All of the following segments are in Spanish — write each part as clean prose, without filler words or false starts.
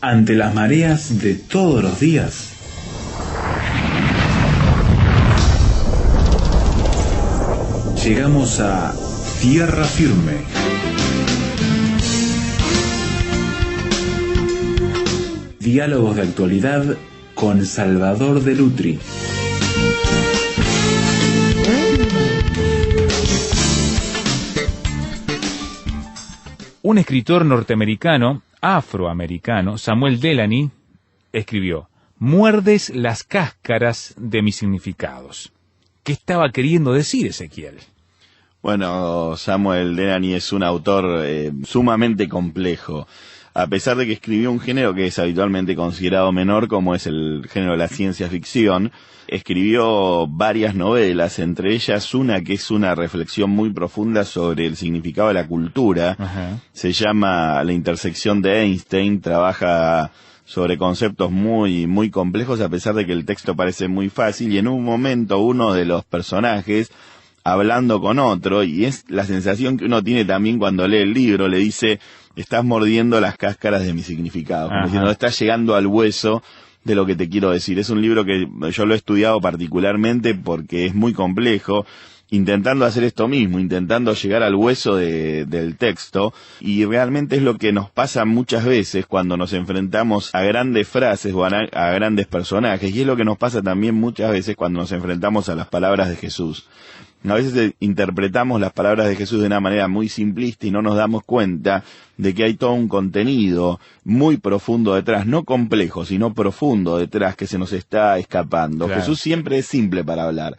ante las mareas de todos los días. Llegamos a tierra firme. Diálogos de actualidad con Salvador de Lutri. Un escritor norteamericano, afroamericano, Samuel Delany, escribió: "Muerdes las cáscaras de mis significados". ¿Qué estaba queriendo decir Ezequiel? Bueno, Samuel Delany es un autor sumamente complejo. A pesar de que escribió un género que es habitualmente considerado menor, como es el género de la ciencia ficción, escribió varias novelas, entre ellas una que es una reflexión muy profunda sobre el significado de la cultura. Ajá. Se llama La intersección de Einstein, trabaja sobre conceptos muy complejos, a pesar de que el texto parece muy fácil, y en un momento uno de los personajes, hablando con otro, y es la sensación que uno tiene también cuando lee el libro, le dice: estás mordiendo las cáscaras de mi significado, como diciendo, estás llegando al hueso de lo que te quiero decir. Es un libro que yo lo he estudiado particularmente porque es muy complejo, intentando hacer esto mismo, intentando llegar al hueso del texto, y realmente es lo que nos pasa muchas veces cuando nos enfrentamos a grandes frases o a grandes personajes, y es lo que nos pasa también muchas veces cuando nos enfrentamos a las palabras de Jesús. A veces interpretamos las palabras de Jesús de una manera muy simplista y no nos damos cuenta de que hay todo un contenido muy profundo detrás, no complejo, sino profundo detrás, que se nos está escapando. Claro. Jesús siempre es simple para hablar,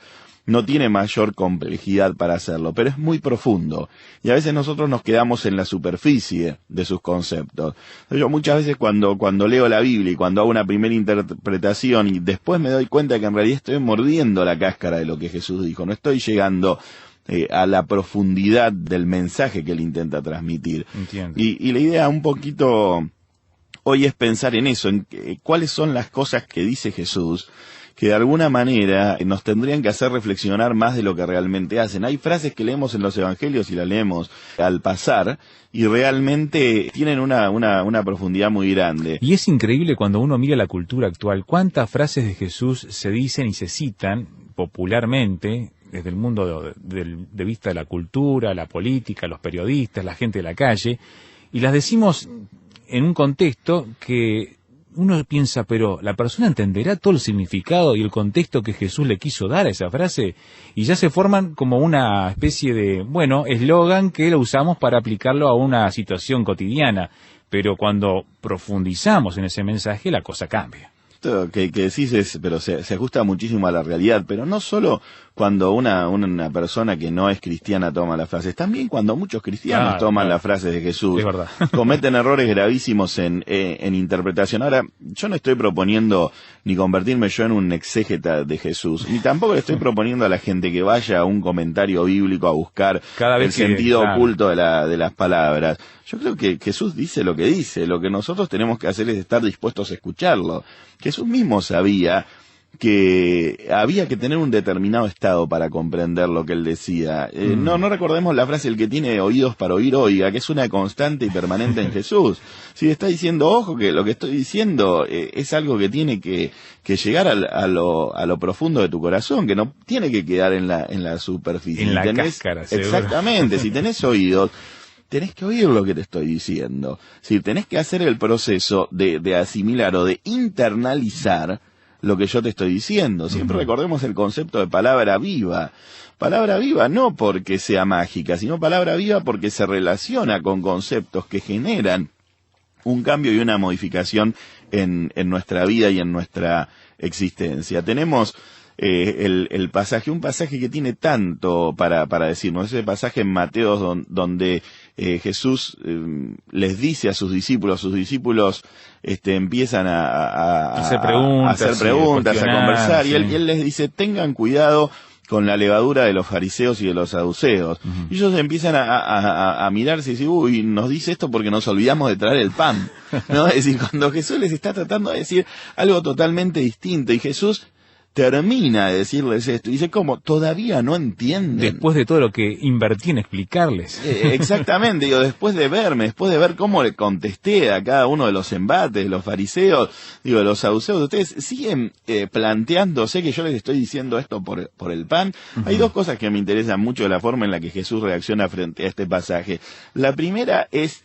no tiene mayor complejidad para hacerlo, pero es muy profundo, y a veces nosotros nos quedamos en la superficie de sus conceptos. Yo muchas veces cuando leo la Biblia y cuando hago una primera interpretación y después me doy cuenta que en realidad estoy mordiendo la cáscara de lo que Jesús dijo, no estoy llegando a la profundidad del mensaje que él intenta transmitir. Entiendo. Y la idea un poquito hoy es pensar en eso, en cuáles son las cosas que dice Jesús que de alguna manera nos tendrían que hacer reflexionar más de lo que realmente hacen. Hay frases que leemos en los evangelios y las leemos al pasar y realmente tienen una profundidad muy grande. Y es increíble cuando uno mira la cultura actual, cuántas frases de Jesús se dicen y se citan popularmente desde el mundo de vista de la cultura, la política, los periodistas, la gente de la calle, y las decimos en un contexto que uno piensa, pero ¿la persona entenderá todo el significado y el contexto que Jesús le quiso dar a esa frase? Y ya se forman como una especie de, eslogan que lo usamos para aplicarlo a una situación cotidiana. Pero cuando profundizamos en ese mensaje, la cosa cambia. Esto que decís pero se ajusta muchísimo a la realidad, pero no solo cuando una persona que no es cristiana toma las frases, también cuando muchos cristianos toman las frases de Jesús. Es verdad. Cometen errores gravísimos en interpretación. Ahora, yo no estoy proponiendo ni convertirme yo en un exégeta de Jesús, ni tampoco le estoy proponiendo a la gente que vaya a un comentario bíblico a buscar el sentido oculto de las palabras. Yo creo que Jesús dice lo que dice, lo que nosotros tenemos que hacer es estar dispuestos a escucharlo. Jesús mismo sabía que había que tener un determinado estado para comprender lo que él decía. No recordemos la frase: el que tiene oídos para oír, oiga, que es una constante y permanente en Jesús. Si está diciendo, ojo, que lo que estoy diciendo es algo que tiene que llegar a lo profundo de tu corazón, que no tiene que quedar en la superficie. En la cáscara, seguro. Exactamente, si tenés oídos, tenés que oír lo que te estoy diciendo. Si tenés que hacer el proceso de asimilar o de internalizar lo que yo te estoy diciendo. Siempre recordemos el concepto de palabra viva. Palabra viva no porque sea mágica, sino palabra viva porque se relaciona con conceptos que generan un cambio y una modificación en nuestra vida y en nuestra existencia. Tenemos un pasaje que tiene tanto para decirnos, ese pasaje en Mateo donde Jesús les dice a sus discípulos empiezan a hacer preguntas, a conversar, y él les dice: tengan cuidado con la levadura de los fariseos y de los saduceos. Y ellos empiezan a mirarse y decir: uy, nos dice esto porque nos olvidamos de traer el pan, ¿no? Es decir, cuando Jesús les está tratando de decir algo totalmente distinto, y Jesús termina de decirles esto, y dice, ¿cómo? Todavía no entienden. Después de todo lo que invertí en explicarles. Exactamente, digo, después de ver cómo le contesté a cada uno de los embates, de los fariseos, digo, de los saduceos, ustedes siguen planteándose que yo les estoy diciendo esto por el pan. Hay dos cosas que me interesan mucho de la forma en la que Jesús reacciona frente a este pasaje. La primera es,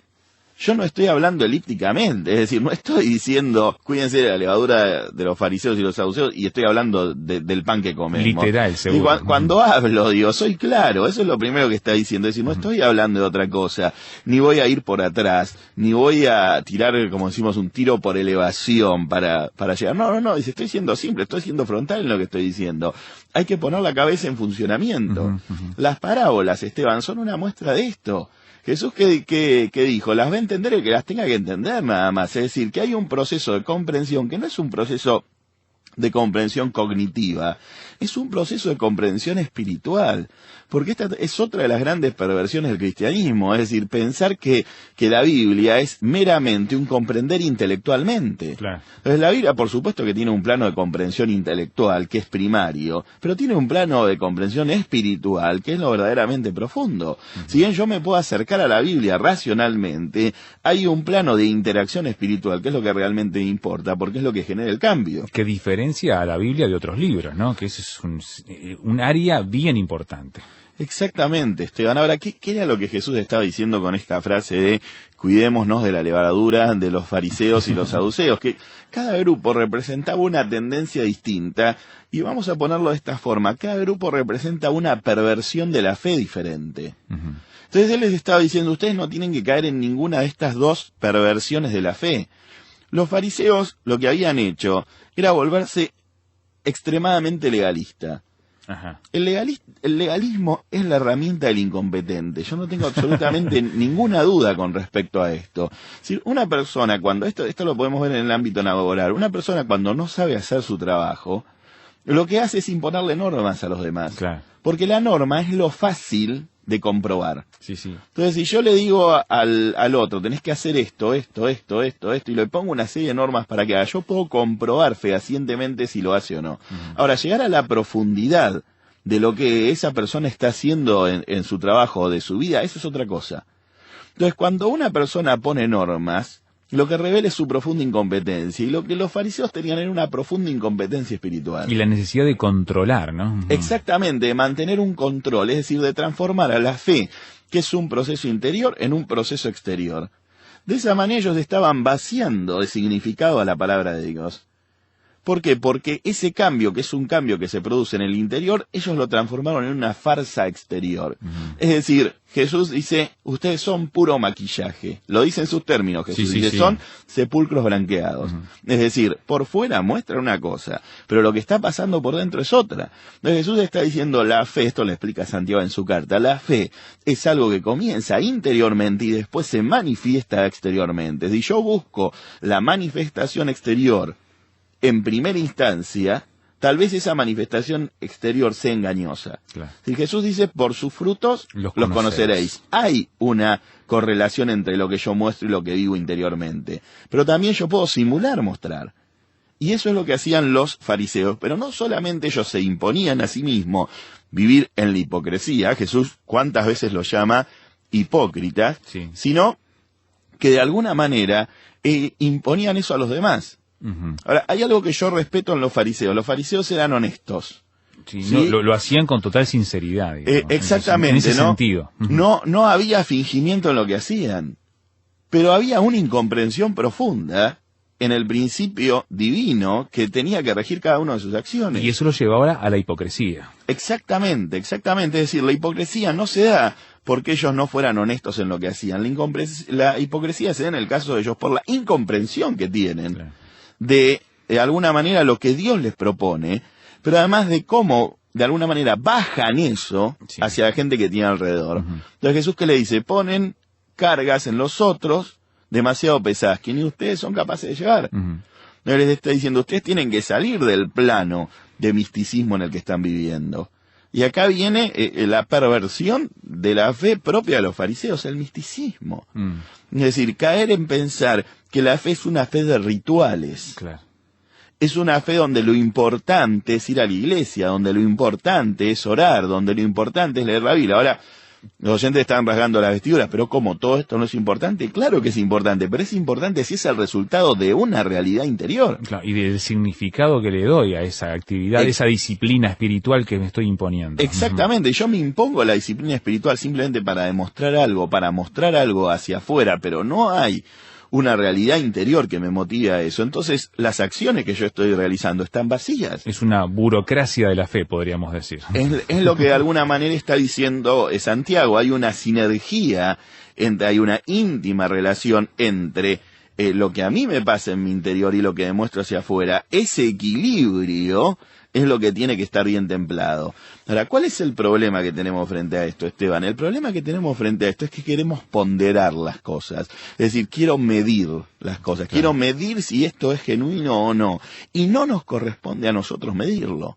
yo no estoy hablando elípticamente, es decir, no estoy diciendo, cuídense de la levadura de los fariseos y los saduceos, y estoy hablando del pan que comemos. Literal, seguro. Cuando hablo, digo, soy claro, eso es lo primero que está diciendo, es decir, no estoy hablando de otra cosa, ni voy a ir por atrás, ni voy a tirar, como decimos, un tiro por elevación para llegar. No, dice, estoy siendo simple, estoy siendo frontal en lo que estoy diciendo. Hay que poner la cabeza en funcionamiento. Las parábolas, Esteban, son una muestra de esto. Jesús que dijo, las va a entender el que las tenga que entender nada más, es decir, que hay un proceso de comprensión que no es un proceso de comprensión cognitiva, es un proceso de comprensión espiritual, porque esta es otra de las grandes perversiones del cristianismo, es decir, pensar que la Biblia es meramente un comprender intelectualmente. Claro. Entonces la Biblia, por supuesto que tiene un plano de comprensión intelectual, que es primario, pero tiene un plano de comprensión espiritual, que es lo verdaderamente profundo. Si bien yo me puedo acercar a la Biblia racionalmente, hay un plano de interacción espiritual, que es lo que realmente importa, porque es lo que genera el cambio. Que diferencia a la Biblia de otros libros, ¿no? Que ese es un área bien importante. Exactamente, Esteban. Ahora, ¿qué era lo que Jesús estaba diciendo con esta frase de cuidémonos de la levadura de los fariseos y los saduceos? Que cada grupo representaba una tendencia distinta, y vamos a ponerlo de esta forma, cada grupo representa una perversión de la fe diferente. Entonces él les estaba diciendo, ustedes no tienen que caer en ninguna de estas dos perversiones de la fe. Los fariseos lo que habían hecho era volverse extremadamente legalista. Ajá. El legalismo es la herramienta del incompetente. Yo no tengo absolutamente ninguna duda con respecto a esto. Es decir, una persona cuando, esto lo podemos ver en el ámbito laboral, una persona cuando no sabe hacer su trabajo, lo que hace es imponerle normas a los demás. Claro. Porque la norma es lo fácil de comprobar. Sí. Entonces, si yo le digo al otro, tenés que hacer esto, y le pongo una serie de normas para que haga, yo puedo comprobar fehacientemente si lo hace o no. Ahora, llegar a la profundidad de lo que esa persona está haciendo en su trabajo o de su vida, eso es otra cosa. Entonces, cuando una persona pone normas, lo que revela es su profunda incompetencia, y lo que los fariseos tenían era una profunda incompetencia espiritual. Y la necesidad de controlar, ¿no? Exactamente, de mantener un control, es decir, de transformar a la fe, que es un proceso interior, en un proceso exterior. De esa manera ellos estaban vaciando de significado a la palabra de Dios. ¿Por qué? Porque ese cambio, que es un cambio que se produce en el interior, ellos lo transformaron en una farsa exterior. Es decir, Jesús dice, ustedes son puro maquillaje. Lo dice en sus términos, Jesús dice, son sepulcros blanqueados. Es decir, por fuera muestra una cosa, pero lo que está pasando por dentro es otra. Entonces Jesús está diciendo, la fe, esto lo explica Santiago en su carta, la fe es algo que comienza interiormente y después se manifiesta exteriormente. Si yo busco la manifestación exterior en primera instancia, tal vez esa manifestación exterior sea engañosa. Claro. Si Jesús dice, por sus frutos los conoceréis. Hay una correlación entre lo que yo muestro y lo que vivo interiormente. Pero también yo puedo simular mostrar. Y eso es lo que hacían los fariseos. Pero no solamente ellos se imponían a sí mismos vivir en la hipocresía, Jesús cuántas veces los llama hipócritas, sino que de alguna manera imponían eso a los demás. Ahora, hay algo que yo respeto en los fariseos. Los fariseos eran honestos. Sí. Lo hacían con total sinceridad. Exactamente, en ese sentido. No había fingimiento en lo que hacían. Pero había una incomprensión profunda en el principio divino que tenía que regir cada una de sus acciones. Y eso lo lleva ahora a la hipocresía. Exactamente. Es decir, la hipocresía no se da porque ellos no fueran honestos en lo que hacían. La hipocresía se da en el caso de ellos por la incomprensión que tienen. Claro. De alguna manera lo que Dios les propone, pero además de cómo de alguna manera bajan eso hacia la gente que tiene alrededor. Entonces Jesús, ¿qué le dice? Ponen cargas en los otros demasiado pesadas que ni ustedes son capaces de llevar. Les está diciendo, ustedes tienen que salir del plano de misticismo en el que están viviendo. Y acá viene la perversión de la fe propia de los fariseos, el misticismo. Es decir, caer en pensar que la fe es una fe de rituales. Claro. Es una fe donde lo importante es ir a la iglesia, donde lo importante es orar, donde lo importante es leer la Biblia. Ahora, los oyentes están rasgando las vestiduras, pero ¿cómo todo esto no es importante? Claro que es importante, pero es importante si es el resultado de una realidad interior. Claro, y del significado que le doy a esa actividad, esa disciplina espiritual que me estoy imponiendo. Exactamente, yo me impongo la disciplina espiritual simplemente para demostrar algo, para mostrar algo hacia afuera, pero no hay una realidad interior que me motive a eso. Entonces, las acciones que yo estoy realizando están vacías. Es una burocracia de la fe, podríamos decir. Es lo que de alguna manera está diciendo Santiago. Hay una sinergia, hay una íntima relación entre lo que a mí me pasa en mi interior y lo que demuestro hacia afuera. Ese equilibrio es lo que tiene que estar bien templado. Ahora, ¿cuál es el problema que tenemos frente a esto, Esteban? El problema que tenemos frente a esto es que queremos ponderar las cosas. Es decir, quiero medir las cosas. Claro. Quiero medir si esto es genuino o no. Y no nos corresponde a nosotros medirlo.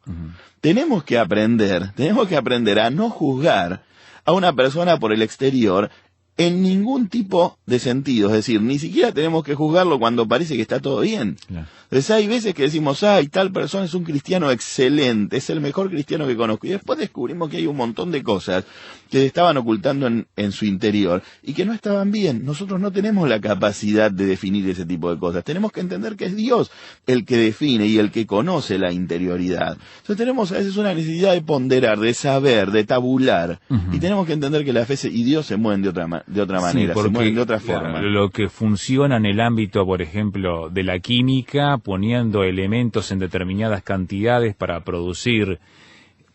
Tenemos que aprender a no juzgar a una persona por el exterior en ningún tipo de sentido. Es decir, ni siquiera tenemos que juzgarlo cuando parece que está todo bien. Claro. Entonces hay veces que decimos, tal persona es un cristiano excelente, es el mejor cristiano que conozco. Y después descubrimos que hay un montón de cosas que se estaban ocultando en su interior y que no estaban bien. Nosotros no tenemos la capacidad de definir ese tipo de cosas. Tenemos que entender que es Dios el que define y el que conoce la interioridad. Entonces tenemos a veces una necesidad de ponderar, de saber, de tabular. Y tenemos que entender que la fe y Dios se mueven de otra manera, sí, se mueven de otra forma. Lo que funciona en el ámbito, por ejemplo, de la química, poniendo elementos en determinadas cantidades para producir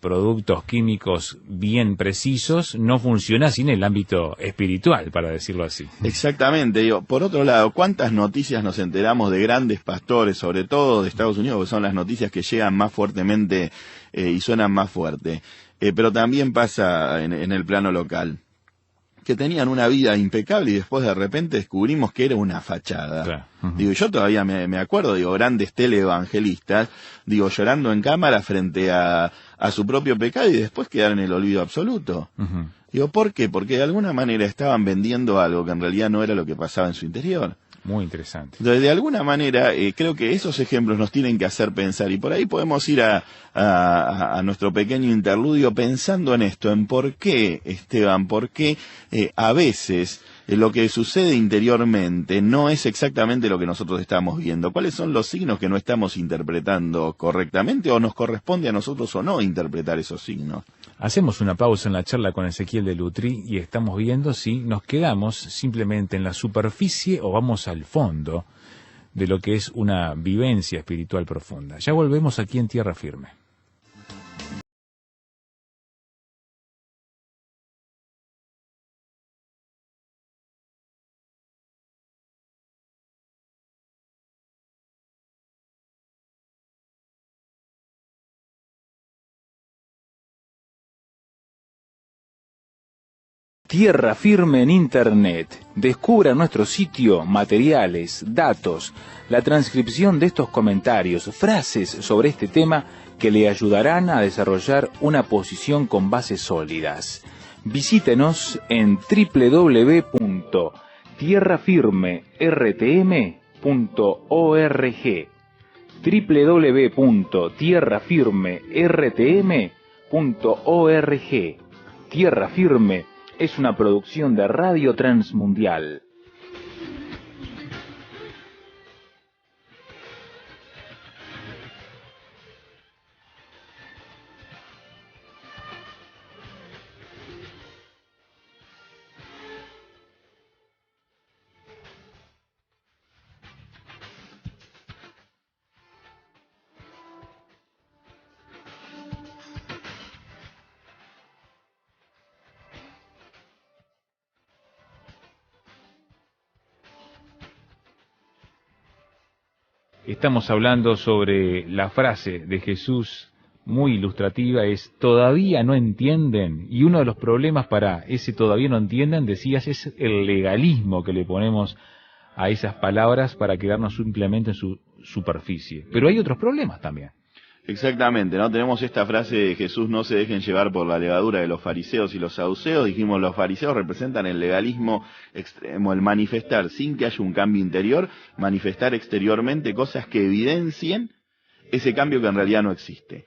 productos químicos bien precisos, no funciona así en el ámbito espiritual, para decirlo así. Exactamente. Por otro lado, ¿cuántas noticias nos enteramos de grandes pastores, sobre todo de Estados Unidos, que son las noticias que llegan más fuertemente y suenan más fuerte? Pero también pasa en el plano local, que tenían una vida impecable y después de repente descubrimos que era una fachada. Claro. Yo todavía me acuerdo, grandes teleevangelistas, llorando en cámara frente a su propio pecado y después quedar en el olvido absoluto. ¿Por qué? Porque de alguna manera estaban vendiendo algo que en realidad no era lo que pasaba en su interior. Muy interesante. Entonces, de alguna manera, creo que esos ejemplos nos tienen que hacer pensar, y por ahí podemos ir a nuestro pequeño interludio pensando en esto, en por qué, Esteban, por qué a veces lo que sucede interiormente no es exactamente lo que nosotros estamos viendo. ¿Cuáles son los signos que no estamos interpretando correctamente o nos corresponde a nosotros o no interpretar esos signos? Hacemos una pausa en la charla con Ezequiel de Lutry y estamos viendo si nos quedamos simplemente en la superficie o vamos al fondo de lo que es una vivencia espiritual profunda. Ya volvemos aquí en Tierra Firme. Tierra Firme en Internet. Descubra nuestro sitio, materiales, datos, la transcripción de estos comentarios, frases sobre este tema que le ayudarán a desarrollar una posición con bases sólidas. Visítenos en www.tierrafirmertm.org www.tierrafirmertm.org. Tierra Firme es una producción de Radio Transmundial. Estamos hablando sobre la frase de Jesús muy ilustrativa, es todavía no entienden, y uno de los problemas para ese todavía no entienden, decías, es el legalismo que le ponemos a esas palabras para quedarnos simplemente en su superficie. Pero hay otros problemas también. Exactamente, ¿no? Tenemos esta frase de Jesús: no se dejen llevar por la levadura de los fariseos y los saduceos. Dijimos, los fariseos representan el legalismo extremo, el manifestar sin que haya un cambio interior, manifestar exteriormente cosas que evidencien ese cambio que en realidad no existe.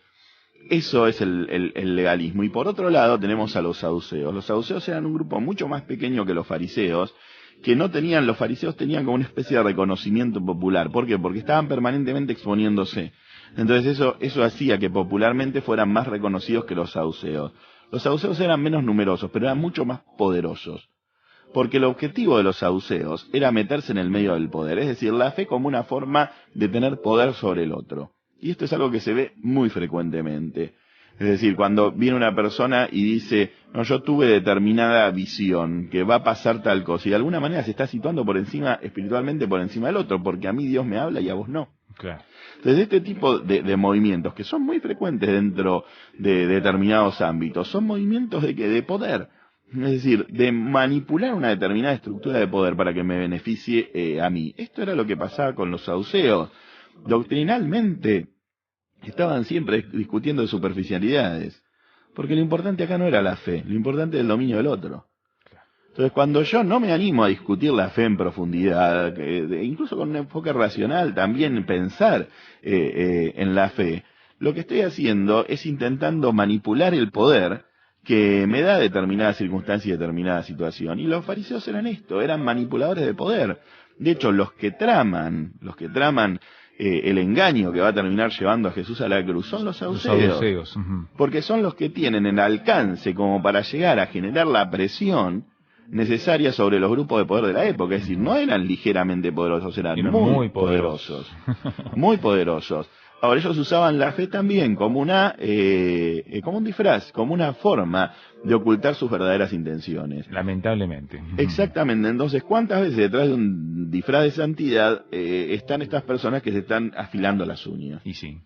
Eso es el legalismo. Y por otro lado tenemos a los saduceos. Los saduceos eran un grupo mucho más pequeño que los fariseos, que los fariseos tenían como una especie de reconocimiento popular. ¿Por qué? Porque estaban permanentemente exponiéndose. Entonces eso hacía que popularmente fueran más reconocidos que los saduceos. Los saduceos eran menos numerosos, pero eran mucho más poderosos. Porque el objetivo de los saduceos era meterse en el medio del poder, es decir, la fe como una forma de tener poder sobre el otro. Y esto es algo que se ve muy frecuentemente. Es decir, cuando viene una persona y dice, no, yo tuve determinada visión, que va a pasar tal cosa, y de alguna manera se está situando por encima, espiritualmente por encima del otro, porque a mí Dios me habla y a vos no. Claro. Entonces este tipo de movimientos, que son muy frecuentes dentro de determinados ámbitos, son movimientos de poder. Es decir, de manipular una determinada estructura de poder para que me beneficie a mí. Esto era lo que pasaba con los saduceos. Doctrinalmente estaban siempre discutiendo de superficialidades, porque lo importante acá no era la fe, lo importante era el dominio del otro. Entonces, cuando yo no me animo a discutir la fe en profundidad, incluso con un enfoque racional, también pensar en la fe, lo que estoy haciendo es intentando manipular el poder que me da determinada circunstancia y determinada situación. Y los fariseos eran esto, eran manipuladores de poder. De hecho, los que traman el engaño que va a terminar llevando a Jesús a la cruz son los saduceos. Porque son los que tienen el alcance como para llegar a generar la presión necesaria sobre los grupos de poder de la época. Es decir, no eran ligeramente poderosos, eran muy poderosos. Muy poderosos. Ahora, ellos usaban la fe también como como un disfraz, como una forma de ocultar sus verdaderas intenciones. Lamentablemente. Exactamente. Entonces, ¿cuántas veces detrás de un disfraz de santidad están estas personas que se están afilando las uñas? Y sí.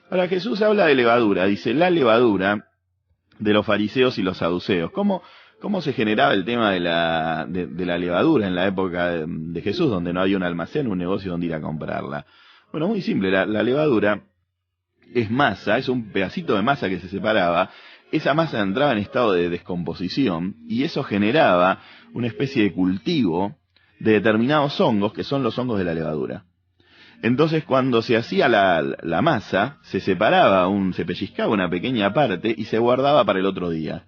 Ahora, Jesús habla de levadura. Dice, la levadura de los fariseos y los saduceos. ¿Cómo se generaba el tema de la levadura en la época de Jesús, donde no había un almacén, un negocio donde ir a comprarla? Bueno, muy simple, la levadura es masa, es un pedacito de masa que se separaba, esa masa entraba en estado de descomposición y eso generaba una especie de cultivo de determinados hongos que son los hongos de la levadura. Entonces cuando se hacía la masa, se separaba, se pellizcaba una pequeña parte y se guardaba para el otro día.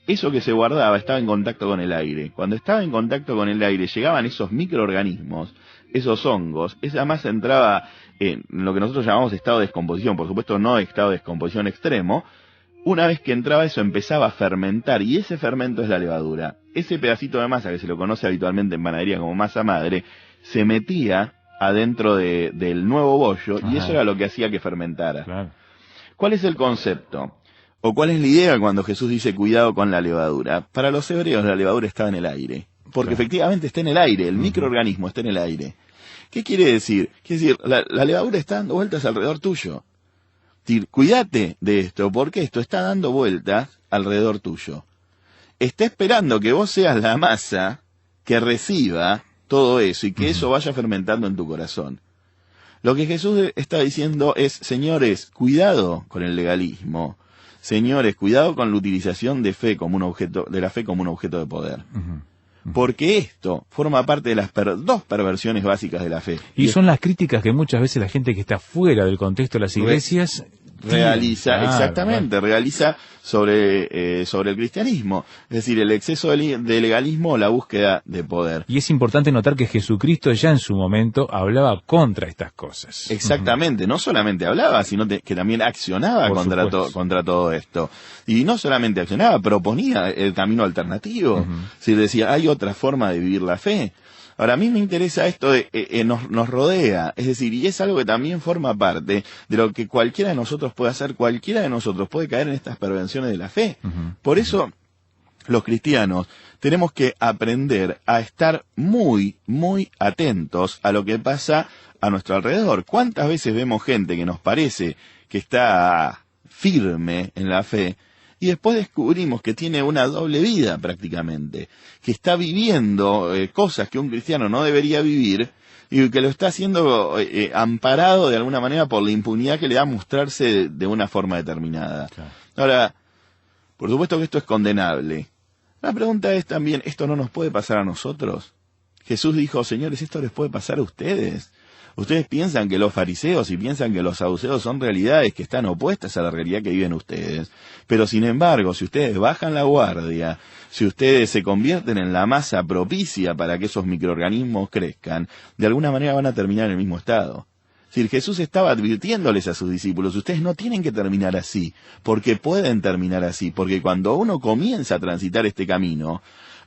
Eso que se guardaba estaba en contacto con el aire. Cuando estaba en contacto con el aire llegaban esos microorganismos, esos hongos, esa masa entraba en lo que nosotros llamamos estado de descomposición, por supuesto no estado de descomposición extremo. Una vez que entraba eso empezaba a fermentar y ese fermento es la levadura. Ese pedacito de masa que se lo conoce habitualmente en panadería como masa madre, se metía adentro del nuevo bollo y eso era lo que hacía que fermentara. Claro. ¿Cuál es el concepto? ¿O cuál es la idea cuando Jesús dice cuidado con la levadura? Para los hebreos la levadura estaba en el aire. Porque efectivamente está en el aire, el microorganismo está en el aire. ¿Qué quiere decir? Quiere decir, la levadura está dando vueltas alrededor tuyo. Es decir, cuídate de esto, porque esto está dando vueltas alrededor tuyo. Está esperando que vos seas la masa que reciba todo eso y que eso vaya fermentando en tu corazón. Lo que Jesús está diciendo es, señores, cuidado con el legalismo. Señores, cuidado con la utilización de la fe como un objeto de poder. Porque esto forma parte de las dos perversiones básicas de la fe. Y son las críticas que muchas veces la gente que está fuera del contexto de las iglesias realiza, realiza sobre el cristianismo. Es decir, el exceso de legalismo o la búsqueda de poder. Y es importante notar que Jesucristo ya en su momento hablaba contra estas cosas. Exactamente, no solamente hablaba, sino que también accionaba contra todo esto. Y no solamente accionaba, proponía el camino alternativo. Es decir, decía, hay otra forma de vivir la fe. Ahora, a mí me interesa esto nos rodea, es decir, y es algo que también forma parte de lo que cualquiera de nosotros puede hacer, cualquiera de nosotros puede caer en estas perversiones de la fe. Por eso, los cristianos tenemos que aprender a estar muy, muy atentos a lo que pasa a nuestro alrededor. ¿Cuántas veces vemos gente que nos parece que está firme en la fe? Y después descubrimos que tiene una doble vida prácticamente, que está viviendo cosas que un cristiano no debería vivir y que lo está haciendo amparado de alguna manera por la impunidad que le da mostrarse de una forma determinada. Claro. Ahora, por supuesto que esto es condenable. La pregunta es también, ¿esto no nos puede pasar a nosotros? Jesús dijo, señores, ¿esto les puede pasar a ustedes? Ustedes piensan que los fariseos y piensan que los saduceos son realidades que están opuestas a la realidad que viven ustedes. Pero sin embargo, si ustedes bajan la guardia, si ustedes se convierten en la masa propicia para que esos microorganismos crezcan, de alguna manera van a terminar en el mismo estado. Es decir, Jesús estaba advirtiéndoles a sus discípulos, ustedes no tienen que terminar así, porque pueden terminar así, porque cuando uno comienza a transitar este camino,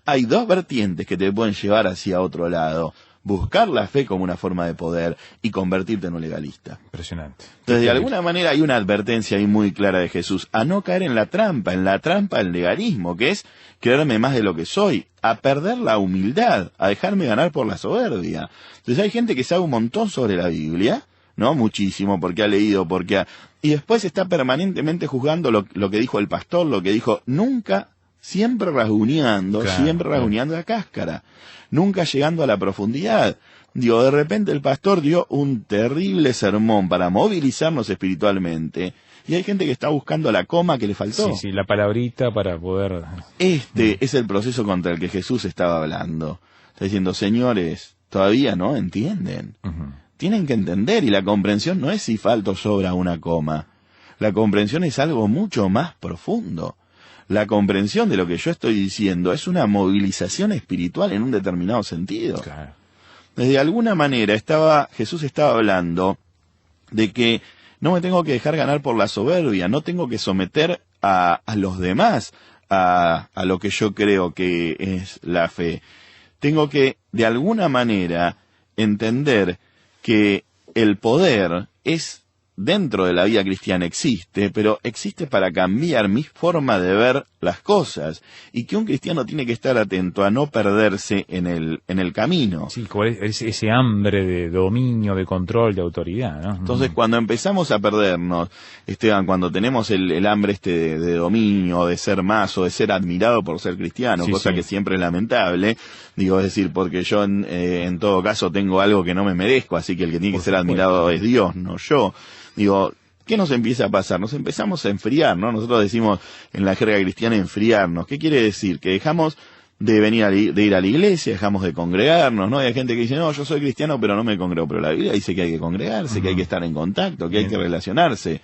hay dos vertientes que te pueden llevar hacia otro lado. Buscar la fe como una forma de poder y convertirte en un legalista. Impresionante. Entonces, de alguna manera hay una advertencia ahí muy clara de Jesús, a no caer en la trampa del legalismo, que es creerme más de lo que soy, a perder la humildad, a dejarme ganar por la soberbia. Entonces hay gente que sabe un montón sobre la Biblia, ¿no? Muchísimo, porque ha leído, y después está permanentemente juzgando lo que dijo el pastor, lo que dijo, nunca, siempre rasguñando la cáscara, nunca llegando a la profundidad. De repente el pastor dio un terrible sermón para movilizarnos espiritualmente, y hay gente que está buscando la coma que le faltó. Sí, la palabrita para poder... Este es el proceso contra el que Jesús estaba hablando. Está diciendo, señores, todavía no entienden. Tienen que entender, y la comprensión no es si falta o sobra una coma. La comprensión es algo mucho más profundo. La comprensión de lo que yo estoy diciendo es una movilización espiritual en un determinado sentido. Claro. De alguna manera Jesús estaba hablando de que no me tengo que dejar ganar por la soberbia, no tengo que someter a los demás a lo que yo creo que es la fe. Tengo que, de alguna manera, entender que el poder es dentro de la vida cristiana existe, pero existe para cambiar mi forma de ver las cosas, y que un cristiano tiene que estar atento a no perderse en el camino. Sí, ese hambre de dominio, de control, de autoridad, ¿no? Entonces, cuando empezamos a perdernos, Esteban, cuando tenemos el hambre de dominio, de ser más, o de ser admirado por ser cristiano, cosa que siempre es lamentable, es decir, porque yo en todo caso tengo algo que no me merezco, así que el que tiene que ser admirado es Dios, no yo. ¿Qué nos empieza a pasar? Nos empezamos a enfriar, ¿no? Nosotros decimos en la jerga cristiana enfriarnos. ¿Qué quiere decir? Que dejamos de ir a la iglesia, dejamos de congregarnos, ¿no? Y hay gente que dice, no, yo soy cristiano pero no me congrego. Pero la Biblia dice que hay que congregarse, que hay que estar en contacto, que hay que relacionarse.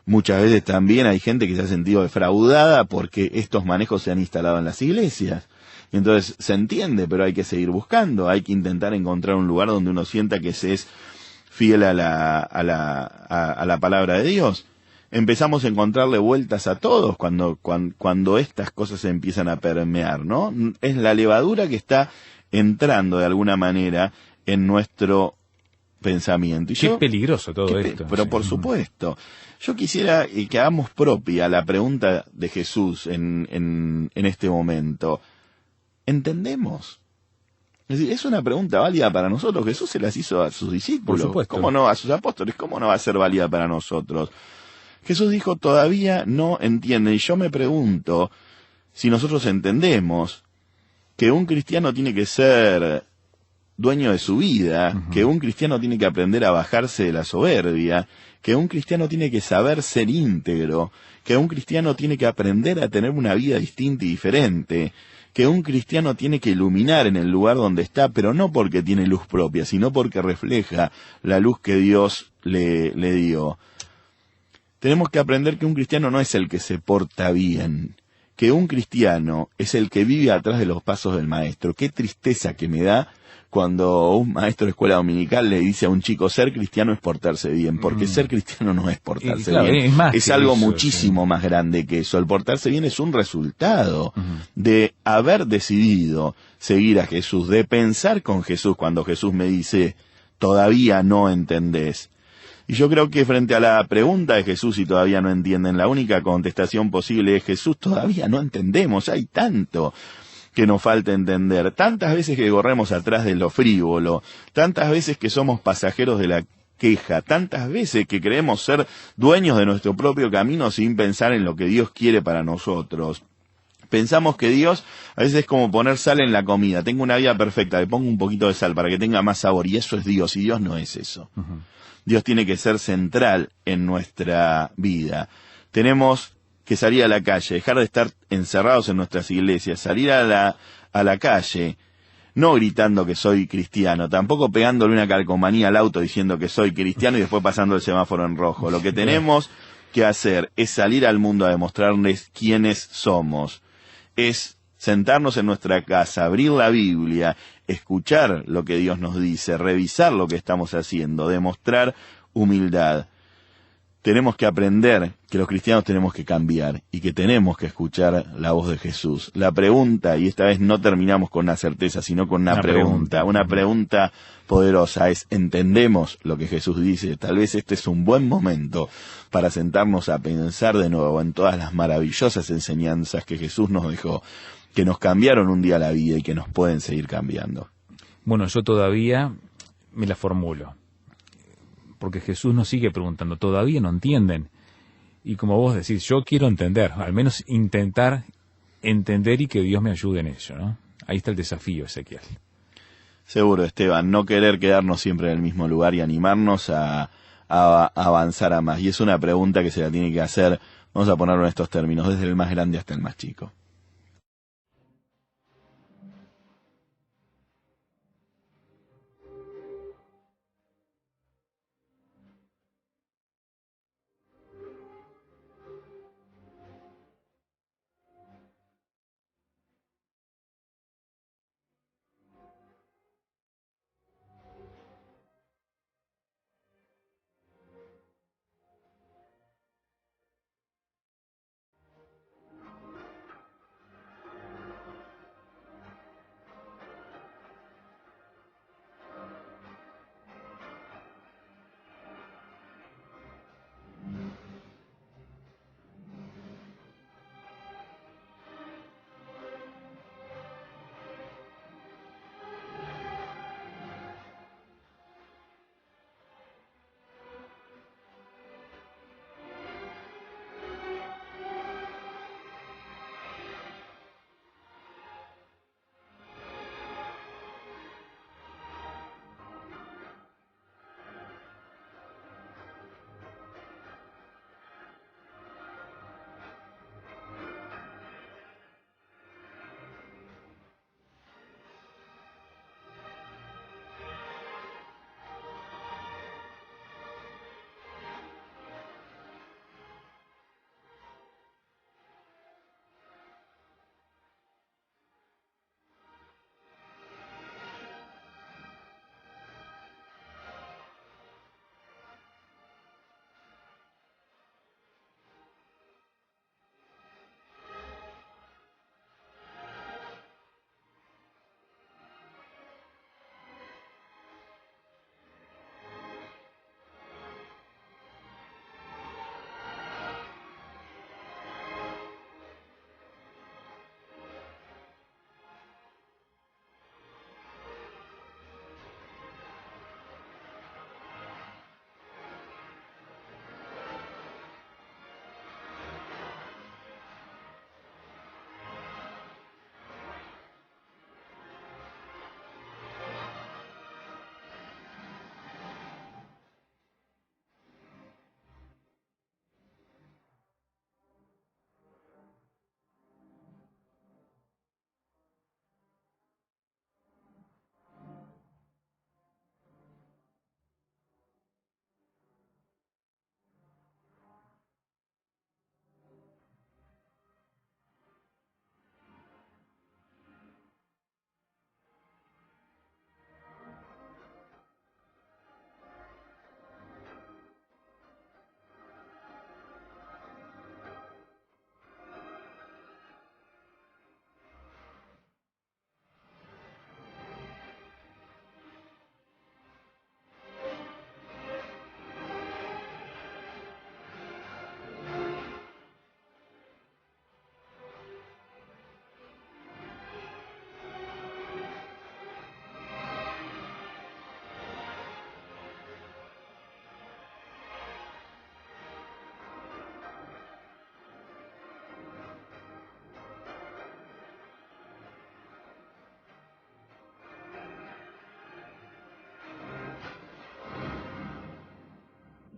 Muchas veces también hay gente que se ha sentido defraudada porque estos manejos se han instalado en las iglesias. Y entonces se entiende, pero hay que seguir buscando, hay que intentar encontrar un lugar donde uno sienta que se es fiel a la palabra de Dios. Empezamos a encontrarle vueltas a todos cuando estas cosas se empiezan a permear, ¿no? Es la levadura que está entrando de alguna manera en nuestro pensamiento. Qué peligroso todo esto. Pero por supuesto. Yo quisiera que hagamos propia la pregunta de Jesús en este momento. ¿Entendemos? Es decir, es una pregunta válida para nosotros. Jesús se las hizo a sus discípulos. Por supuesto. ¿Cómo no? A sus apóstoles. ¿Cómo no va a ser válida para nosotros? Jesús dijo, todavía no entienden. Y yo me pregunto si nosotros entendemos que un cristiano tiene que ser dueño de su vida, que un cristiano tiene que aprender a bajarse de la soberbia, que un cristiano tiene que saber ser íntegro, que un cristiano tiene que aprender a tener una vida distinta y diferente, que un cristiano tiene que iluminar en el lugar donde está, pero no porque tiene luz propia, sino porque refleja la luz que Dios le dio. Tenemos que aprender que un cristiano no es el que se porta bien, que un cristiano es el que vive atrás de los pasos del maestro. Qué tristeza que me da cuando un maestro de escuela dominical le dice a un chico, ser cristiano es portarse bien, porque ser cristiano no es portarse bien, es algo muchísimo más grande que eso. El portarse bien es un resultado de haber decidido seguir a Jesús, de pensar con Jesús cuando Jesús me dice, todavía no entendés. Y yo creo que frente a la pregunta de Jesús, si todavía no entienden, la única contestación posible es, Jesús, todavía no entendemos, hay tanto que nos falta entender, tantas veces que corremos atrás de lo frívolo, tantas veces que somos pasajeros de la queja, tantas veces que creemos ser dueños de nuestro propio camino sin pensar en lo que Dios quiere para nosotros. Pensamos que Dios a veces es como poner sal en la comida. Tengo una vida perfecta, le pongo un poquito de sal para que tenga más sabor, y eso es Dios, y Dios no es eso. Dios tiene que ser central en nuestra vida. Tenemos que salir a la calle, dejar de estar encerrados en nuestras iglesias, salir a la calle, no gritando que soy cristiano, tampoco pegándole una calcomanía al auto diciendo que soy cristiano y después pasando el semáforo en rojo. Lo que tenemos que hacer es salir al mundo a demostrarles quiénes somos. Es sentarnos en nuestra casa, abrir la Biblia, escuchar lo que Dios nos dice, revisar lo que estamos haciendo, demostrar humildad. Tenemos que aprender que los cristianos tenemos que cambiar y que tenemos que escuchar la voz de Jesús. La pregunta, y esta vez no terminamos con una certeza, sino con una pregunta poderosa, es: ¿entendemos lo que Jesús dice? Tal vez este es un buen momento para sentarnos a pensar de nuevo en todas las maravillosas enseñanzas que Jesús nos dejó, que nos cambiaron un día la vida y que nos pueden seguir cambiando. Bueno, yo todavía me la formulo, porque Jesús nos sigue preguntando, todavía no entienden. Y como vos decís, yo quiero entender, al menos intentar entender y que Dios me ayude en ello, ¿no? Ahí está el desafío, Ezequiel. Seguro, Esteban, no querer quedarnos siempre en el mismo lugar y animarnos a avanzar a más. Y es una pregunta que se la tiene que hacer, vamos a ponerlo en estos términos, desde el más grande hasta el más chico.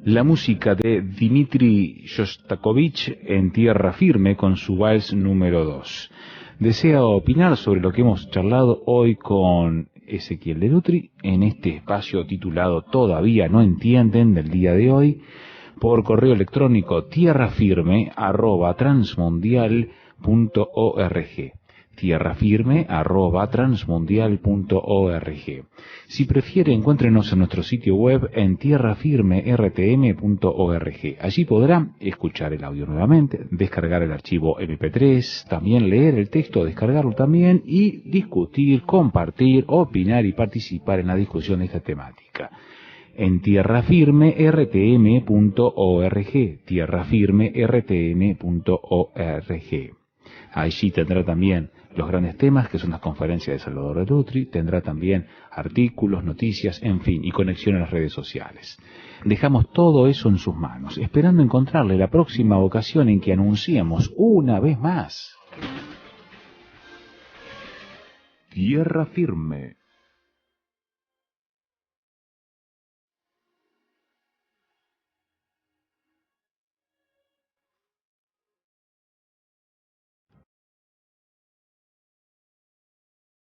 La música de Dmitri Shostakovich en Tierra Firme con su vals número 2. desea opinar sobre lo que hemos charlado hoy con Ezequiel Delutri en este espacio titulado Todavía no entienden del día de hoy, por correo electrónico tierrafirme@transmundial.org, tierrafirme@transmundial.org. Si prefiere, encuéntrenos en nuestro sitio web en tierrafirmertm.org. Allí podrá escuchar el audio nuevamente, descargar el archivo MP3, también leer el texto, descargarlo también y discutir, compartir, opinar y participar en la discusión de esta temática. En tierrafirmertm.org, tierrafirmertm.org. Allí tendrá también los grandes temas que son las conferencias de Salvador Delutri, tendrá también artículos, noticias, en fin, y conexión en las redes sociales. Dejamos todo eso en sus manos, esperando encontrarle la próxima ocasión en que anunciemos una vez más Tierra Firme.